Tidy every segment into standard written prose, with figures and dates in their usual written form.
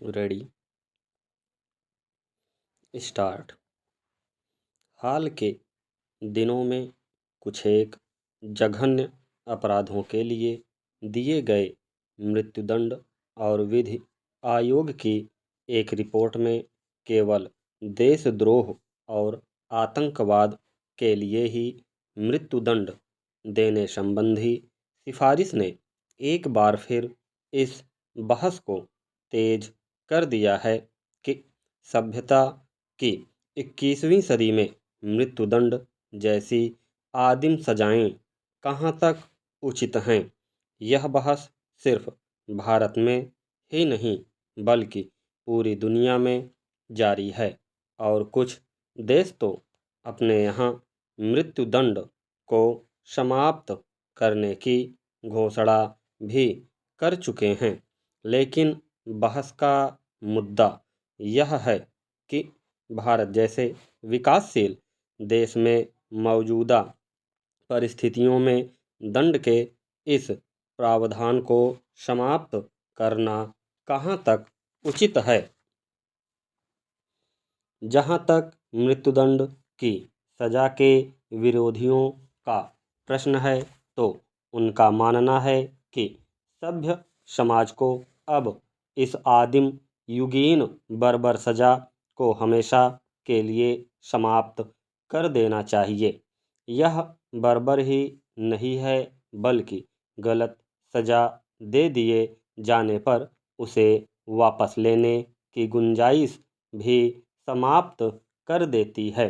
Ready start. हाल के दिनों में कुछ एक जघन्य अपराधों के लिए दिए गए मृत्युदंड और विधि आयोग की एक रिपोर्ट में केवल देशद्रोह और आतंकवाद के लिए ही मृत्युदंड देने संबंधी सिफारिश ने एक बार फिर इस बहस को तेज कर दिया है कि सभ्यता की 21वीं सदी में मृत्युदंड जैसी आदिम सजाएं कहाँ तक उचित हैं। यह बहस सिर्फ भारत में ही नहीं बल्कि पूरी दुनिया में जारी है और कुछ देश तो अपने यहाँ मृत्युदंड को समाप्त करने की घोषणा भी कर चुके हैं। लेकिन बहस का मुद्दा यह है कि भारत जैसे विकासशील देश में मौजूदा परिस्थितियों में दंड के इस प्रावधान को समाप्त करना कहाँ तक उचित है। जहाँ तक मृत्युदंड की सजा के विरोधियों का प्रश्न है तो उनका मानना है कि सभ्य समाज को अब इस आदिम युगीन बर्बर सजा को हमेशा के लिए समाप्त कर देना चाहिए। यह बर्बर ही नहीं है बल्कि गलत सजा दे दिए जाने पर उसे वापस लेने की गुंजाइश भी समाप्त कर देती है।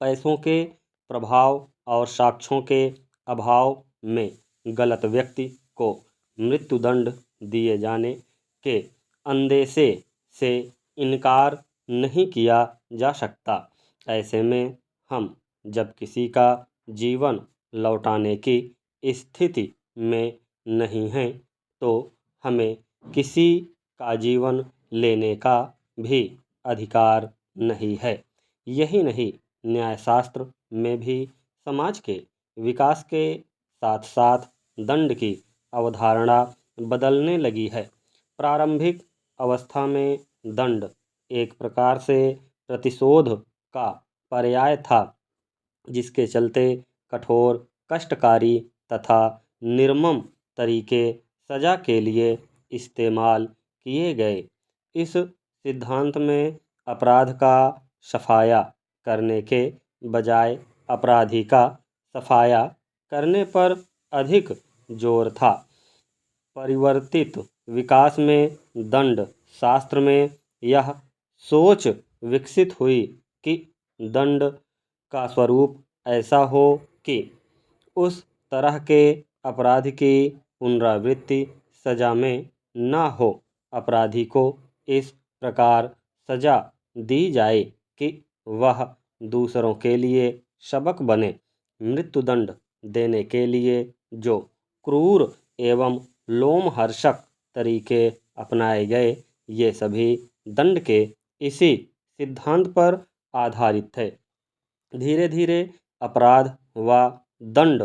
पैसों के प्रभाव और साक्ष्यों के अभाव में गलत व्यक्ति को मृत्युदंड दिए जाने के अंदेशे से इनकार नहीं किया जा सकता। ऐसे में हम जब किसी का जीवन लौटाने की स्थिति में नहीं हैं तो हमें किसी का जीवन लेने का भी अधिकार नहीं है। यही नहीं, न्यायशास्त्र में भी समाज के विकास के साथ साथ दंड की अवधारणा बदलने लगी है। प्रारंभिक अवस्था में दंड एक प्रकार से प्रतिशोध का पर्याय था, जिसके चलते कठोर, कष्टकारी तथा निर्मम तरीके सजा के लिए इस्तेमाल किए गए। इस सिद्धांत में अपराध का सफाया करने के बजाय अपराधी का सफाया करने पर अधिक जोर था। परिवर्तित विकास में दंड शास्त्र में यह सोच विकसित हुई कि दंड का स्वरूप ऐसा हो कि उस तरह के अपराध की पुनरावृत्ति सजा में न हो। अपराधी को इस प्रकार सजा दी जाए कि वह दूसरों के लिए सबक बने। मृत्युदंड देने के लिए जो क्रूर एवं लोमहर्षक तरीके अपनाए गए, ये सभी दंड के इसी सिद्धांत पर आधारित थे। धीरे धीरे अपराध व दंड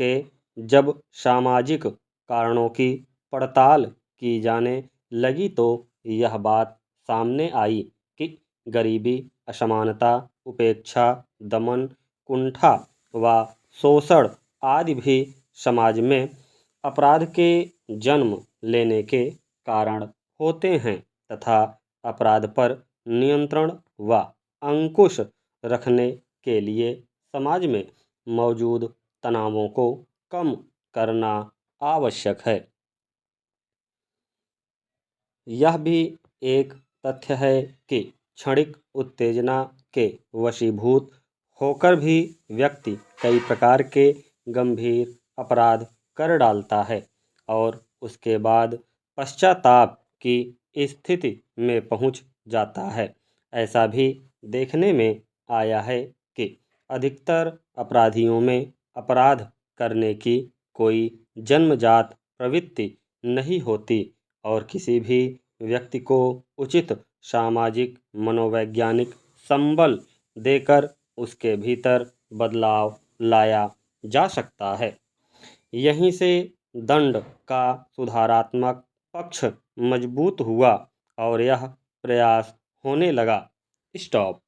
के जब सामाजिक कारणों की पड़ताल की जाने लगी तो यह बात सामने आई कि गरीबी, असमानता, उपेक्षा, दमन, कुंठा व शोषण आदि भी समाज में अपराध के जन्म लेने के कारण होते हैं तथा अपराध पर नियंत्रण व अंकुश रखने के लिए समाज में मौजूद तनावों को कम करना आवश्यक है। यह भी एक तथ्य है कि क्षणिक उत्तेजना के वशीभूत होकर भी व्यक्ति कई प्रकार के गंभीर अपराध कर डालता है और उसके बाद पश्चाताप की स्थिति में पहुंच जाता है। ऐसा भी देखने में आया है कि अधिकतर अपराधियों में अपराध करने की कोई जन्मजात प्रवृत्ति नहीं होती और किसी भी व्यक्ति को उचित सामाजिक मनोवैज्ञानिक संबल देकर उसके भीतर बदलाव लाया जा सकता है। यहीं से दंड का सुधारात्मक पक्ष मजबूत हुआ और यह प्रयास होने लगा। स्टॉप।